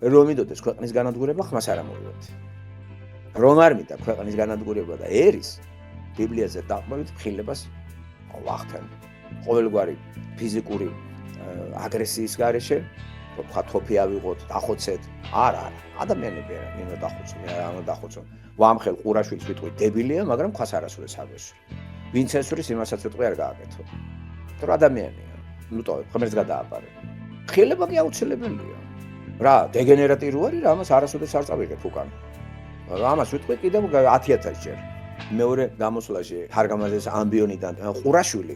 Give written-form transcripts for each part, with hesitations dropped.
რომ მიდოდეს ქვეყნის განადგურება, ხმას არ ამოვიღებთ. რომ არ მიდა ქვეყნის განადგურება და ერის ბიბლიაზე დაყრდნობით ხილებას ვახდენ. ყოველგვარი ფიზიკური აგრესიის გარეშე, თქვა თოფი ავიღოთ, დახოცეთ. არა, ადამიანები არა, ნინო დახოცო, მე არ უნდა დახოცო. ვამხელ ყურაშვილს ვიტყვი დებილია, მაგრამ ქვას არასრულებს არ ვესვრი. ვინც ესვრის იმასაც ვიტყვი არ გააკეთო. თორე ადამიანია, ნუტოვებ, ღმერთს გადააბარე. ხილება კი აუცილებელია. რა, დეგენერატი რო არის, რა ამას არასოდეს არ წავიღებ უკან. ამას ვიტყვი კიდევ 10000 ჯერ. მეორე გამოსვლაში თარგამაძეს ამბიონიდან ყურაშვილი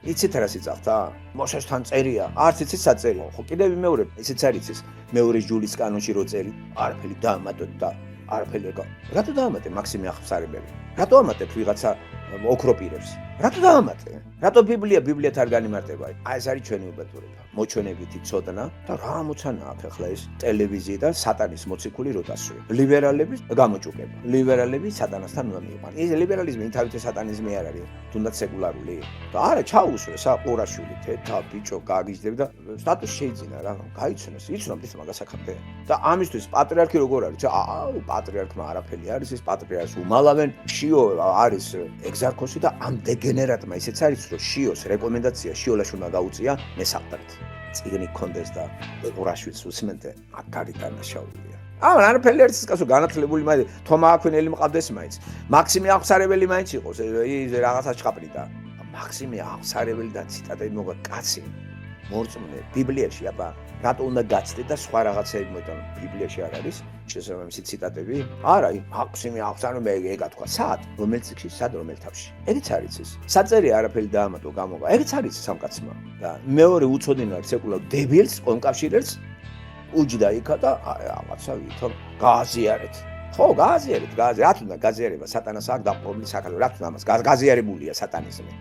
იცით რა სიძახდა? მოსესთან წერია, არც იცით საწერია. ხო კიდევ მეორე, ისიც არ იცის. მეორე ჯულის კანონში რო წერი, არაფერი დაამატოთ და არაფერი ეგა. რატო დაამატე მაქსიმე ახსარებელი? რატო ამატებ ვიღაცა ოქროპირებს? რატო დაამატე? რატო ბიბლიათ არ განიმარტება? აი ეს არის ჩვენი უბედურება. მოჩვენებითი ცოდნა და რა მოცანა აქვს ახლა ეს ტელევიზიიდან სატანის მოციქული რო დასვე. ლიბერალების გამოჭუკება. ლიბერალები სატანასთან უნდა მიიყვანონ. ეს ლიბერალიზმი თავით სატანიზმი არ არის, თუნდაც სეკულარული. და არა, ჩაუსვე საყურაშვილი თეთა ბიჭო გაგიჟდები და სტატუსი შეიძინა რა, გაიცნოს, იცნობ ის მაგას აქამდე. და ამისთვის პატრიარქი როგორ არის? აუ, პატრიარქმა არაფერი არის, ეს პატრიარქს უმალავენ, შიო არის ეგზარქოსი და ამ დეგენერატმა ისეც არის, რომ შიოს რეკომენდაცია შიოლაში უნდა გაუწია მესახტად. წიგნი კონდეს და ყურაშვილს უსმენდე, აკარი დანაშაულია. არაფერი არის კაცო განათლებული მაინც თომა აქვინელი მყავდეს მაინც. მაქსიმე აღსარებელი მაინც იყოს, ის რაღაცა ჩხაპრიდა. მაქსიმე აღსარებელი და ციტატები მოგა კაცი. მორწმუნე ბიბლიაში აბა რატო უნდა გაცდე და სხვა რაღაცები მოიტანო ბიბლიაში არ არის შესაბამისი ციტატები? არა, მაქსიმე აღსარებელი ეგა თქვა, სად? რომელ წიგნში, სად რომელ თავში? ეგეც არის ის. საწერია არაფერი დაამატო გამოგა. ეგეც არის სამკაცმა. და მეორე უწოდინო არის სეკულარ დებილს, კონკავშირებს უჯდა იქა და რაღაცა ვითომ გააზიარეთ. ხო, გააზიარეთ. რა თქმა უნდა გაზიარება სატანას აქვს დაპყრობილი საქალო. რა თქმა უნდა გაზიარებულია სატანიზმი.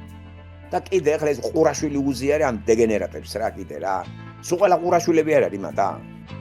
და კიდე ახლა ეს ყურაშვილი უზიარე ამ დეგენერატებს რა კიდე რა. სულ ყველა ყურაშვილები არ არის მათა.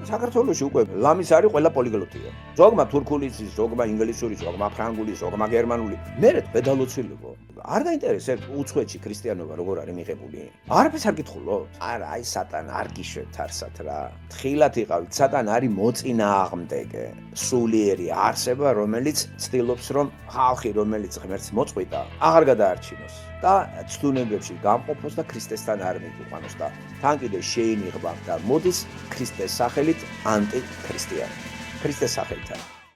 საქართველოში უკვე ლამის არის ყველა პოლიგლოტია. ზოგმა თურქული იცის, ზოგმა ინგლისური, ზოგმა ფრანგული, ზოგმა გერმანული. მერე ბედალოცილიყო. არ დაინტერესებს უცხოეთში ქრისტიანობა როგორ არის მიღებული? არაფერს არ გითხულობთ? არა, აი სატანა არ გიშვებთ არსად რა. თხილად იყავით, სატანა არის მოწინააღმდეგე, სულიერი არსება, რომელიც ცდილობს რომ ხალხი, რომელიც ღმერთს მოწყვიტა, აღარ გადაარჩინოს. და ცდუნებებში გამყოფოს და ქრისტესთან არ მიგიყვანოს და თან კიდე შეინიღბა და მოდის ქრისტეს სახელით ანტიქრისტიანი. ქრისტეს სახელით.